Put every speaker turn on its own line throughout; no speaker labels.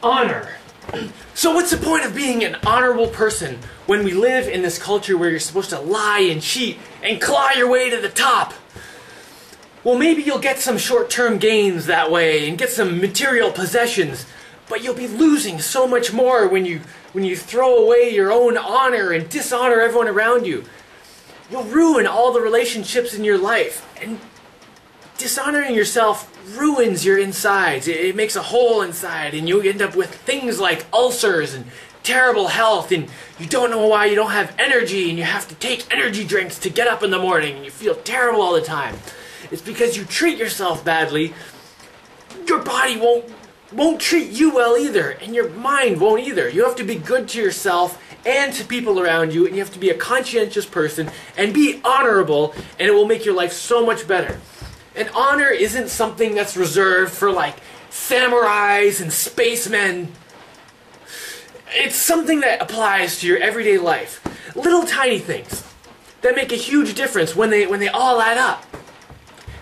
Honor. So what's the point of being an honorable person when we live in this culture where you're supposed to lie and cheat and claw your way to the top? Well, maybe you'll get some short-term gains that way and get some material possessions, but you'll be losing so much more when you throw away your own honor and dishonor everyone around you. You'll ruin all the relationships in your life, and dishonoring yourself ruins your insides. It makes a hole inside, and you end up with things like ulcers and terrible health, and you don't know why you don't have energy, and you have to take energy drinks to get up in the morning, and you feel terrible all the time. It's because you treat yourself badly. Your body won't treat you well either, and your mind won't either. You have to be good to yourself and to people around you, and you have to be a conscientious person and be honorable, and it will make your life so much better. And honor isn't something that's reserved for like samurais and spacemen. It's something that applies to your everyday life. Little tiny things that make a huge difference when they all add up.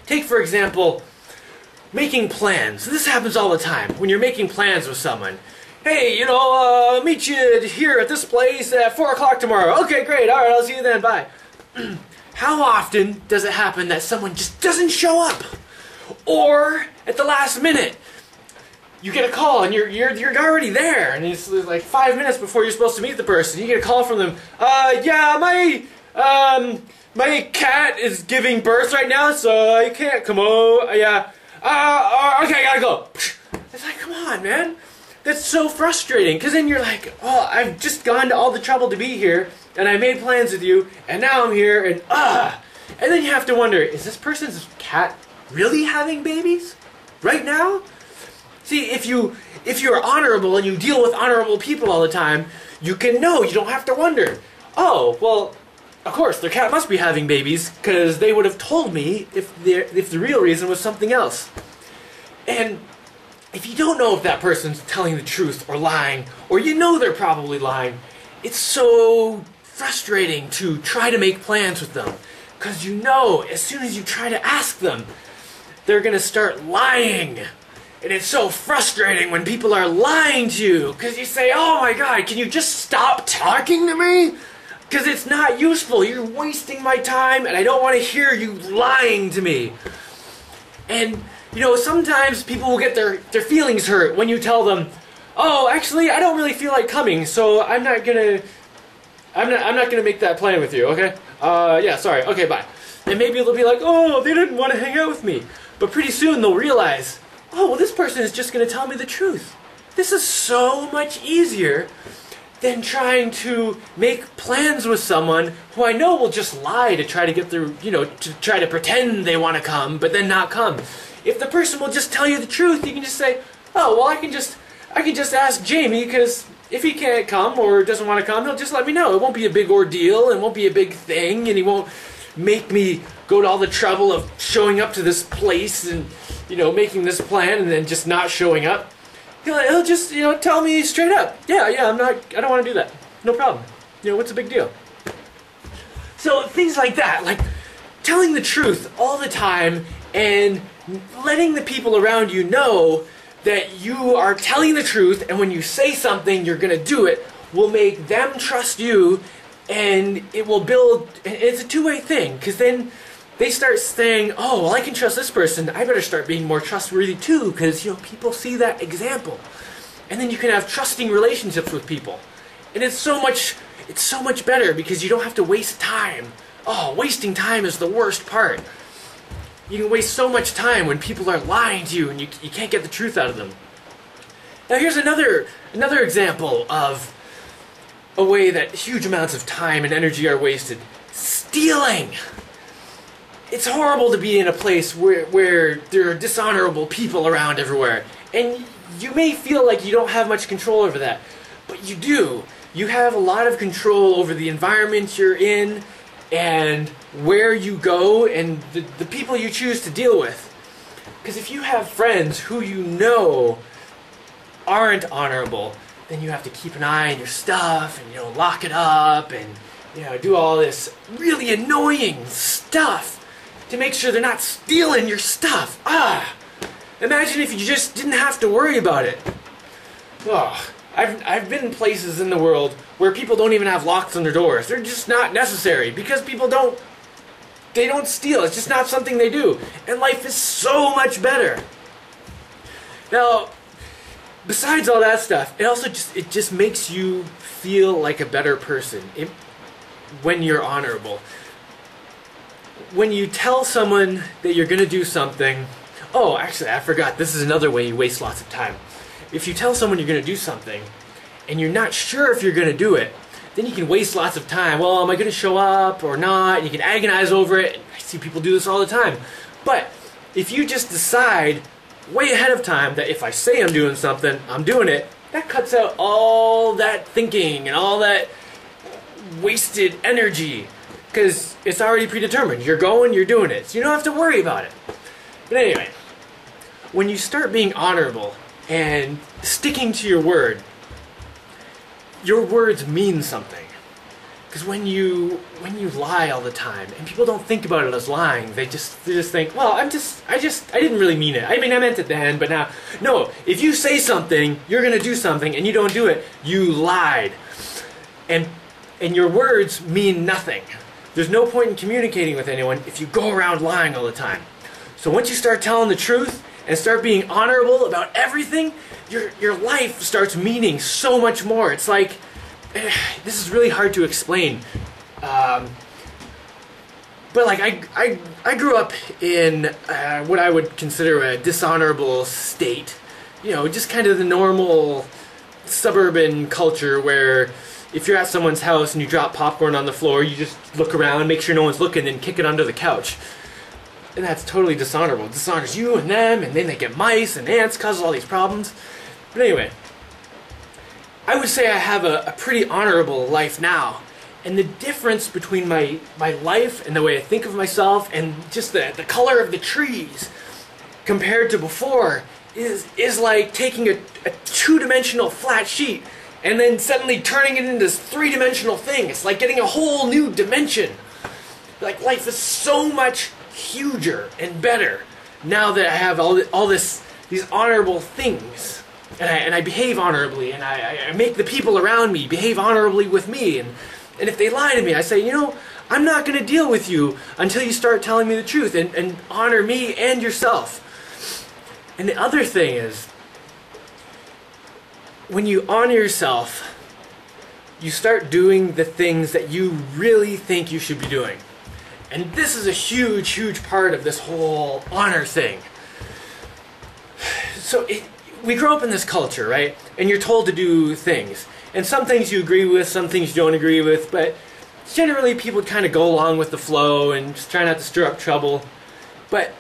Take, for example, making plans. This happens all the time when you're making plans with someone. Hey, meet you here at this place at 4 o'clock tomorrow. Okay, great. All right, I'll see you then. Bye. How often does it happen that someone just doesn't show up? Or at the last minute, you get a call and you're already there, and it's like 5 minutes before you're supposed to meet the person. You get a call from them. Yeah, my cat is giving birth right now, so I can't come over. Yeah. Okay, I gotta go. It's like, come on, man. That's so frustrating, because then you're like, oh, I've just gone to all the trouble to be here, and I made plans with you, and now I'm here, and And then you have to wonder, is this person's cat really having babies? Right now? See, if you're honorable and you deal with honorable people all the time, you can know, you don't have to wonder. Oh, well, of course, their cat must be having babies, because they would have told me if the real reason was something else. And if you don't know if that person's telling the truth or lying, or you know they're probably lying, it's so frustrating to try to make plans with them. Because you know, as soon as you try to ask them, they're going to start lying. And it's so frustrating when people are lying to you, because you say, oh my God, can you just stop talking to me? Because it's not useful. You're wasting my time, and I don't want to hear you lying to me. And sometimes people will get their feelings hurt when you tell them, oh, actually, I don't really feel like coming, so I'm not gonna make that plan with you, okay? Yeah, sorry, okay, bye. And maybe they'll be like, oh, they didn't want to hang out with me. But pretty soon they'll realize, oh, well, this person is just gonna tell me the truth. This is so much easier than trying to make plans with someone who I know will just lie to try to get their, to try to pretend they want to come, but then not come. If the person will just tell you the truth, you can just say, oh, well, I can just ask Jaimie, because if he can't come or doesn't want to come, he'll just let me know. It won't be a big ordeal, it won't be a big thing, and he won't make me go to all the trouble of showing up to this place and, making this plan and then just not showing up. He'll just, tell me straight up, yeah, I don't want to do that. No problem. What's the big deal? So things like that, like telling the truth all the time and letting the people around you know that you are telling the truth, and when you say something, you're going to do it, will make them trust you, and it will build, it's a two-way thing, because then they start saying, oh, well, I can trust this person, I better start being more trustworthy too, because, people see that example. And then you can have trusting relationships with people. And it's so much better, because you don't have to waste time. Oh, wasting time is the worst part. You can waste so much time when people are lying to you and you can't get the truth out of them. Now here's another example of a way that huge amounts of time and energy are wasted. Stealing! It's horrible to be in a place where there are dishonorable people around everywhere. And you may feel like you don't have much control over that. But you do. You have a lot of control over the environment you're in, and where you go, and the people you choose to deal with. Because if you have friends who you know aren't honorable, then you have to keep an eye on your stuff, and lock it up, and do all this really annoying stuff to make sure they're not stealing your stuff. Imagine if you just didn't have to worry about it. Oh, I've been in places in the world where people don't even have locks on their doors. They're just not necessary because people don't steal. It's just not something they do. And life is so much better. Now, besides all that stuff, it just makes you feel like a better person when you're honorable. When you tell someone that you're going to do something... Oh, actually, I forgot. This is another way you waste lots of time. If you tell someone you're going to do something, and you're not sure if you're going to do it, then you can waste lots of time. Well, am I going to show up or not? And you can agonize over it. I see people do this all the time. But if you just decide way ahead of time that if I say I'm doing something, I'm doing it, that cuts out all that thinking and all that wasted energy. Because it's already predetermined. You're going, you're doing it. So you don't have to worry about it. But anyway, when you start being honorable and sticking to your words mean something. Because when you lie all the time, and people don't think about it as lying, they just think, well, I didn't really mean it. I mean, I meant it then, but now, no. If you say something, you're gonna do something, and you don't do it, you lied. And your words mean nothing. There's no point in communicating with anyone if you go around lying all the time. So once you start telling the truth and start being honorable about everything, your life starts meaning so much more. It's like, this is really hard to explain. But like I grew up in what I would consider a dishonorable state. You know, just kind of the normal suburban culture where if you're at someone's house and you drop popcorn on the floor, you just look around, make sure no one's looking, and kick it under the couch. And that's totally dishonorable. It dishonors you and them, and then they get mice and ants, causes all these problems. But anyway, I would say I have a pretty honorable life now. And the difference between my life and the way I think of myself and just the color of the trees compared to before is like taking a two-dimensional flat sheet and then suddenly turning it into this three-dimensional thing. It's like getting a whole new dimension. Like, life is so much huger and better now that I have all these honorable things. And I behave honorably, and I make the people around me behave honorably with me. And if they lie to me, I say, you know, I'm not going to deal with you until you start telling me the truth and honor me and yourself. And the other thing is, when you honor yourself, you start doing the things that you really think you should be doing. And this is a huge, huge part of this whole honor thing. So we grow up in this culture, right? And you're told to do things. And some things you agree with, some things you don't agree with, but generally people kind of go along with the flow and just try not to stir up trouble. But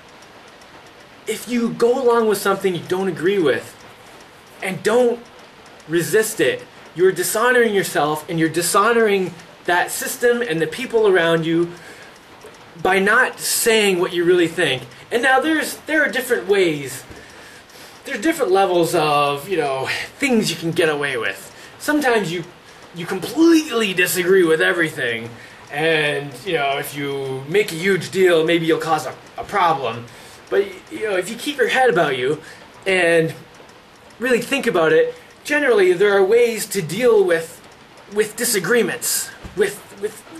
if you go along with something you don't agree with and don't resist it, you're dishonoring yourself and you're dishonoring that system and the people around you by not saying what you really think. And now there are different ways. There's different levels of, you know, things you can get away with. Sometimes you completely disagree with everything, and, you know, if you make a huge deal, maybe you'll cause a problem. But, you know, if you keep your head about you and really think about it, generally there are ways to deal with disagreements, with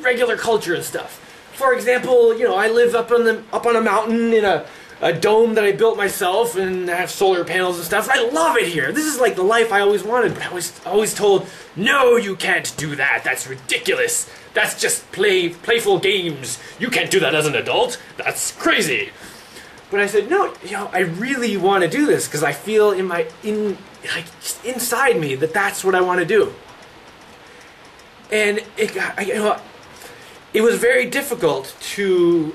regular culture and stuff. For example, you know, I live up on a mountain in a dome that I built myself, and I have solar panels and stuff. I love it here. This is like the life I always wanted, but I was always told, no, you can't do that. That's ridiculous. That's just playful games. You can't do that as an adult. That's crazy. But I said, no, you know, I really want to do this because I feel just inside me that that's what I want to do. And it was very difficult to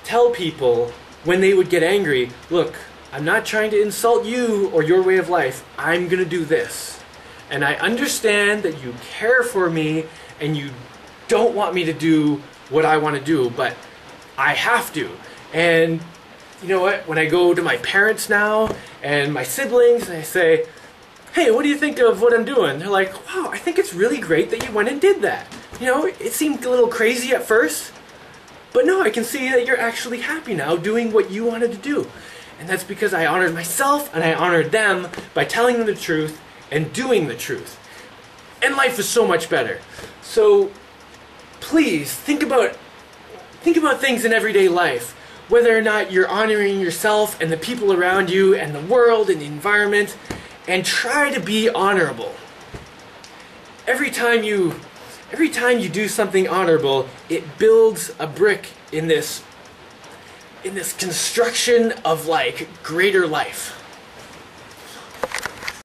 tell people when they would get angry, look, I'm not trying to insult you or your way of life. I'm going to do this. And I understand that you care for me and you don't want me to do what I want to do, but I have to. And you know what? When I go to my parents now and my siblings and I say, hey, what do you think of what I'm doing? They're like, wow, I think it's really great that you went and did that. You know, it seemed a little crazy at first, but no, I can see that you're actually happy now doing what you wanted to do. And that's because I honored myself and I honored them by telling them the truth and doing the truth. And life is so much better. So please think about things in everyday life, whether or not you're honoring yourself and the people around you and the world and the environment, and try to be honorable. Every time you do something honorable, it builds a brick in this construction of like greater life.